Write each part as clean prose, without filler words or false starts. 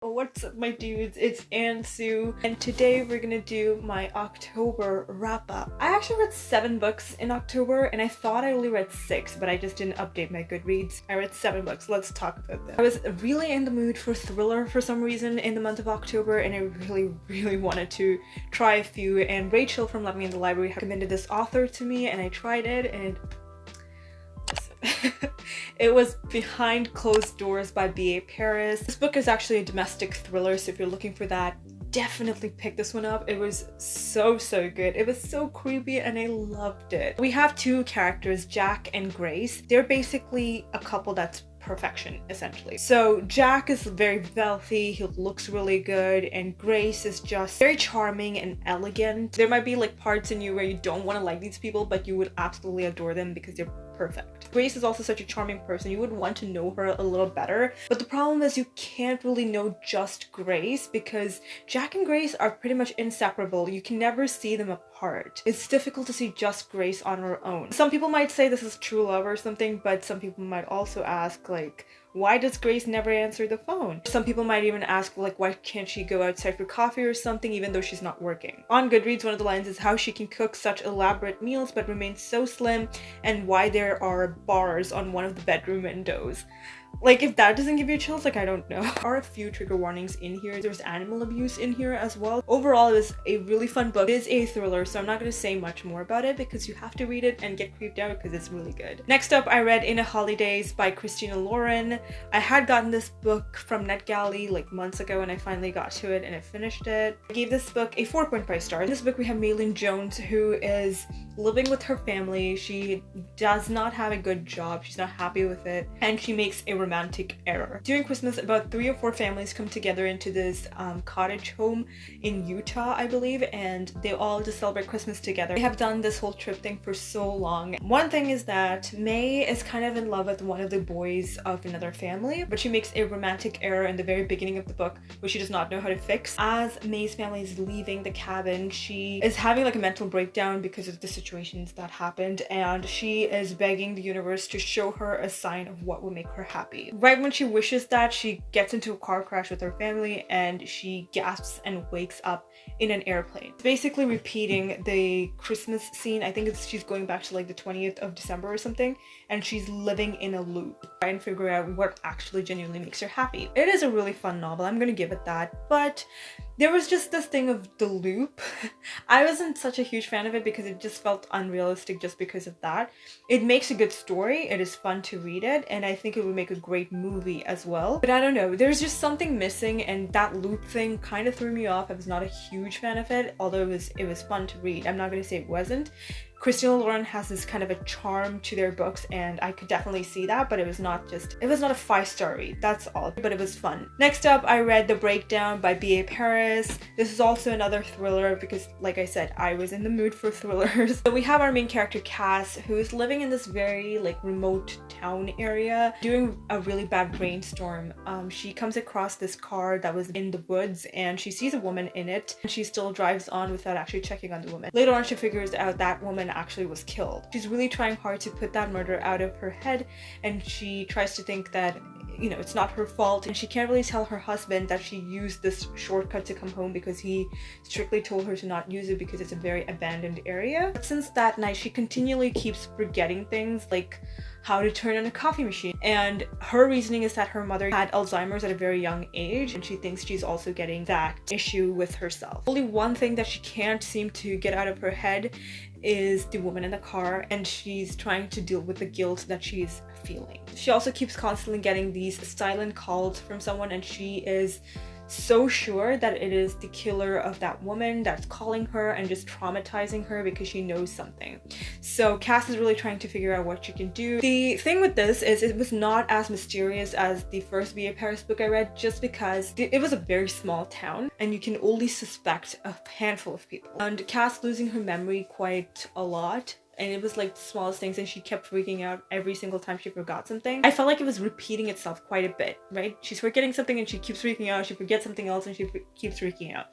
What's up my dudes, it's Ansu, and today we're gonna do my October wrap-up. I actually read 7 books in October and I thought I only read 6, but I just didn't update my Goodreads. I read 7 books, let's talk about them. I was really in the mood for thriller for some reason in the month of October, and I really wanted to try a few, and Rachel from Love Me in the Library recommended this author to me and I tried it and it was Behind Closed Doors by B.A. Paris. This book is actually a domestic thriller, so if you're looking for that, definitely pick this one up. It was so good. It was so creepy and I loved it. We have 2 characters, Jack and Grace. They're basically a couple that's perfection, essentially. So Jack is very wealthy, he looks really good, and Grace is just very charming and elegant. There might be like parts in you where you don't want to like these people, but you would absolutely adore them because they're perfect. Grace is also such a charming person. You would want to know her a little better, but the problem is you can't really know just Grace because Jack and Grace are pretty much inseparable. You can never see them apart. It's difficult to see just Grace on her own. Some people might say this is true love or something, but some people might also ask like, why does Grace never answer the phone? Some people might even ask like, why can't she go outside for coffee or something even though she's not working? On Goodreads, one of the lines is how she can cook such elaborate meals but remain so slim, and why there are bars on one of the bedroom windows. Like, if that doesn't give you chills, like, I don't know. There are a few trigger warnings in here. There's animal abuse in here as well. Overall, it was a really fun book. It is a thriller, so I'm not going to say much more about it because you have to read it and get creeped out because it's really good. Next up, I read In a Holidaze by Christina Lauren. I had gotten this book from NetGalley like months ago and I finally got to it and I finished it. I gave this book a 4.5 stars. In this book, we have Maylin Jones, who is living with her family. She does not have a good job. She's not happy with it, and she makes a romantic error. During Christmas, about 3 or 4 families come together into this cottage home in Utah, I believe, and they all just celebrate Christmas together. They have done this whole trip thing for so long. One thing is that May is kind of in love with one of the boys of another family, but she makes a romantic error in the very beginning of the book, which she does not know how to fix. As May's family is leaving the cabin, she is having like a mental breakdown because of the situations that happened, and she is begging the universe to show her a sign of what will make her happy. Right when she wishes that, she gets into a car crash with her family and she gasps and wakes up in an airplane. It's basically repeating the Christmas scene. I think she's going back to like the 20th of December or something, and she's living in a loop trying to figure out what actually genuinely makes her happy. It is a really fun novel, I'm gonna give it that, but there was just this thing of the loop. I wasn't such a huge fan of it because it just felt unrealistic just because of that. It makes a good story, it is fun to read it, and I think it would make a great movie as well. But I don't know, there's just something missing, and that loop thing kind of threw me off. I was not a huge fan of it, although it was fun to read. I'm not gonna say it wasn't. Christina Lauren has this kind of a charm to their books, and I could definitely see that, but it was not a 5-star read, that's all, but it was fun. Next up, I read The Breakdown by B.A. Paris. This is also another thriller because, like I said, I was in the mood for thrillers. So we have our main character, Cass, who is living in this very like remote town area during a really bad rainstorm. She comes across this car that was in the woods and she sees a woman in it, and she still drives on without actually checking on the woman. Later on, she figures out that woman actually was killed. She's really trying hard to put that murder out of her head, and she tries to think that, you know, it's not her fault, and she can't really tell her husband that she used this shortcut to come home because he strictly told her to not use it because it's a very abandoned area. But since that night, she continually keeps forgetting things like how to turn on a coffee machine, and her reasoning is that her mother had Alzheimer's at a very young age and she thinks she's also getting that issue with herself. Only one thing that she can't seem to get out of her head is the woman in the car, and she's trying to deal with the guilt that she's feeling. She also keeps constantly getting these silent calls from someone, and she is so sure that it is the killer of that woman that's calling her and just traumatizing her because she knows something. So Cass is really trying to figure out what she can do. The thing with this is it was not as mysterious as the first B.A. Paris book I read, just because it was a very small town and you can only suspect a handful of people. And Cass losing her memory quite a lot, and it was like the smallest things, and she kept freaking out every single time she forgot something. I felt like it was repeating itself quite a bit, right? She's forgetting something and she keeps freaking out, she forgets something else and she keeps freaking out.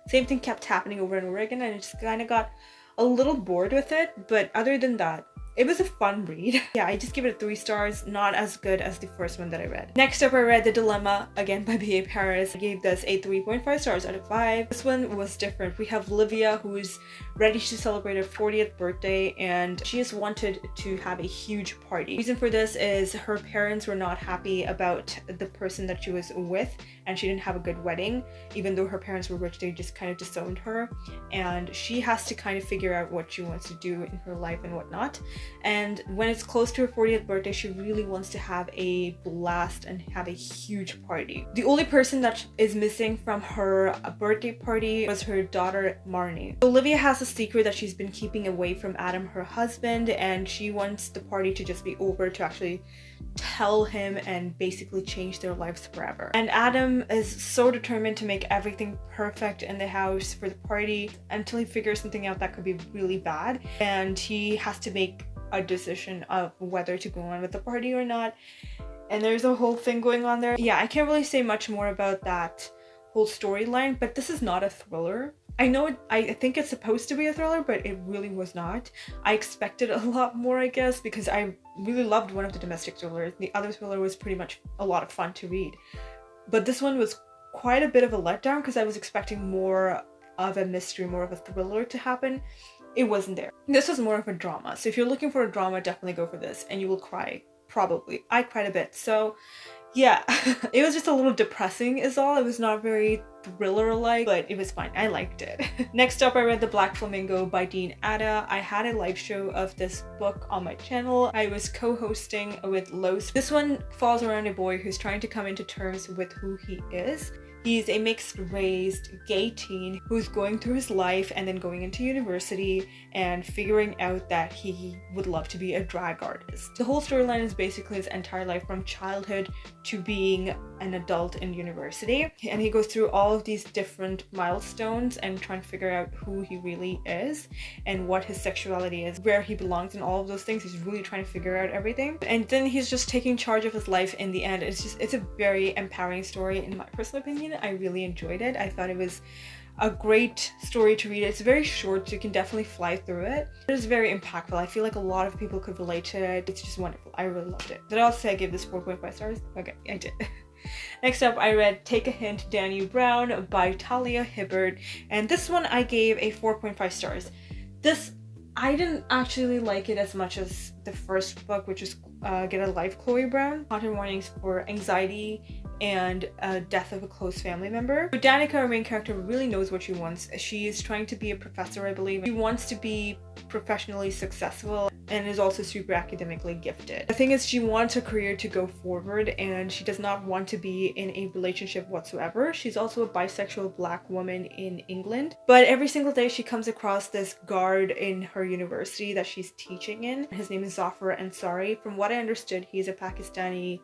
Same thing kept happening over and over again, and I just kind of got a little bored with it. But other than that, It was a fun read. Yeah, I just give it 3 stars, not as good as the first one that I read. Next up, I read The Dilemma, again by B.A. Paris. I gave this a 3.5 stars out of 5. This one was different. We have Livia, who's ready to celebrate her 40th birthday, and she has wanted to have a huge party. The reason for this is her parents were not happy about the person that she was with, and she didn't have a good wedding. Even though her parents were rich, they just kind of disowned her, and she has to kind of figure out what she wants to do in her life and whatnot. And when it's close to her 40th birthday, she really wants to have a blast and have a huge party. The only person that is missing from her birthday party was her daughter Marnie. Olivia has a secret that she's been keeping away from Adam, her husband, and she wants the party to just be over to actually tell him and basically change their lives forever. And Adam is so determined to make everything perfect in the house for the party until he figures something out that could be really bad, and he has to make a decision of whether to go on with the party or not. And there's a whole thing going on there. Yeah, I can't really say much more about that whole storyline, but this is not a thriller. I know I think it's supposed to be a thriller, but it really was not. I expected a lot more, I guess, because I really loved one of the domestic thrillers. The other thriller was pretty much a lot of fun to read. But this one was quite a bit of a letdown because I was expecting more of a mystery, more of a thriller to happen. It wasn't there. This was more of a drama. So if you're looking for a drama, definitely go for this and you will cry. Probably. I cried a bit. So yeah, it was just a little depressing is all. It was not very thriller-like, but it was fine. I liked it. Next up, I read The Black Flamingo by Dean Atta. I had a live show of this book on my channel. I was co-hosting with Los. This one falls around a boy who's trying to come into terms with who he is. He's a mixed-race gay teen who's going through his life and then going into university and figuring out that he would love to be a drag artist. The whole storyline is basically his entire life from childhood to being an adult in university. And he goes through all of these different milestones and trying to figure out who he really is and what his sexuality is, where he belongs, and all of those things. He's really trying to figure out everything. And then he's just taking charge of his life in the end. It's a very empowering story in my personal opinion. I really enjoyed it. I thought it was a great story to read. It's very short, so you can definitely fly through it. It is very impactful. I feel like a lot of people could relate to it. It's just wonderful. I really loved it. Did I also say I gave this 4.5 stars? Okay, I did. Next up, I read Take a Hint, Dani Brown by Talia, Hibbert, and this one I gave a 4.5 stars. This, I didn't actually like it as much as the first book, which is Get a Life, Chloe Brown. Content warnings for anxiety and death of a close family member. So Danica, our main character, really knows what she wants. She is trying to be a professor, I believe. She wants to be professionally successful and is also super academically gifted. The thing is, she wants her career to go forward and she does not want to be in a relationship whatsoever. She's also a bisexual black woman in England. But every single day she comes across this guard in her university that she's teaching in. His name is Zafar Ansari. From what I understood, he's a Pakistani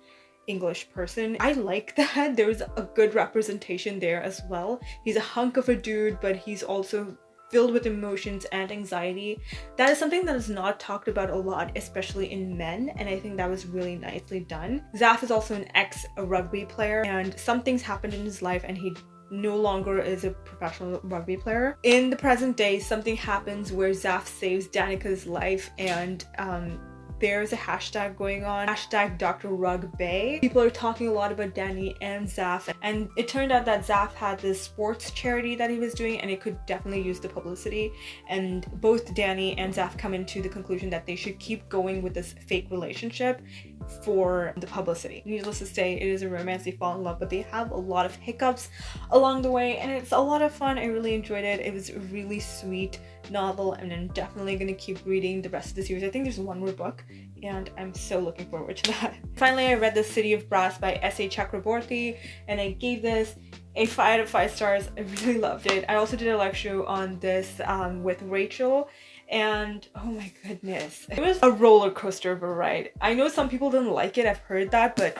English person. I like that. There was a good representation there as well. He's a hunk of a dude, but he's also filled with emotions and anxiety. That is something that is not talked about a lot, especially in men, and I think that was really nicely done. Zaf is also an ex-rugby player, and some things happened in his life and he no longer is a professional rugby player. In the present day, something happens where Zaf saves Danica's life, and there's a hashtag going on, hashtag Dr. Rug Bay. People are talking a lot about Dani and Zaf, and it turned out that Zaf had this sports charity that he was doing and it could definitely use the publicity, and both Dani and Zaf come into the conclusion that they should keep going with this fake relationship for the publicity. Needless to say, it is a romance. They fall in love, but they have a lot of hiccups along the way, and it's a lot of fun. I really enjoyed it. It was a really sweet novel, and I'm definitely gonna keep reading the rest of the series. I think there's one more book and I'm so looking forward to that. Finally, I read The City of Brass by S.A. Chakraborty, and I gave this a 5 out of 5 stars. I really loved it. I also did a lecture on this with Rachel, and oh my goodness, it was a roller coaster of a ride. I know some people didn't like it, I've heard that, but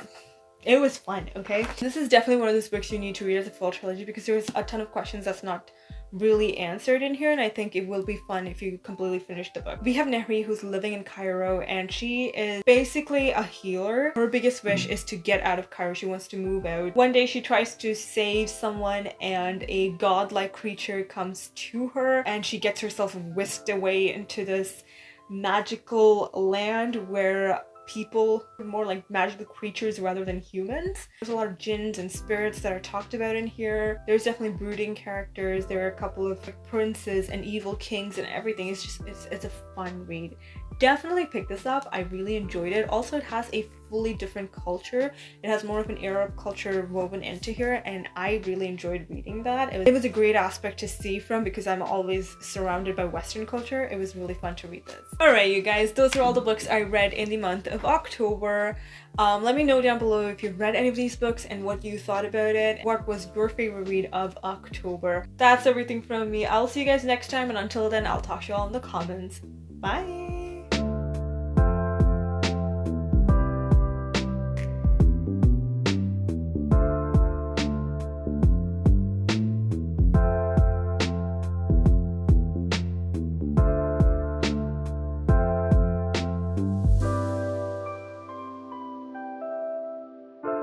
it was fun, okay? This is definitely one of those books you need to read as a full trilogy because there's a ton of questions that's not really answered in here, and I think it will be fun if you completely finish the book. We have Nehri, who's living in Cairo, and she is basically a healer. Her biggest wish is to get out of Cairo. She wants to move out. One day she tries to save someone and a godlike creature comes to her and she gets herself whisked away into this magical land where people are more like magical creatures rather than humans. There's a lot of jinns and spirits that are talked about in here. There's definitely brooding characters. There are a couple of like, princes and evil kings and everything. It's just it's a fun read. Definitely pick this up. I really enjoyed it. Also, it has a fully different culture. It has more of an Arab culture woven into here, and I really enjoyed reading that. It was a great aspect to see from because I'm always surrounded by Western culture. It was really fun to read this. Alright, you guys, those are all the books I read in the month of October. Let me know down below if you've read any of these books and what you thought about it. What was your favorite read of October? That's everything from me. I'll see you guys next time, and until then, I'll talk to you all in the comments. Bye!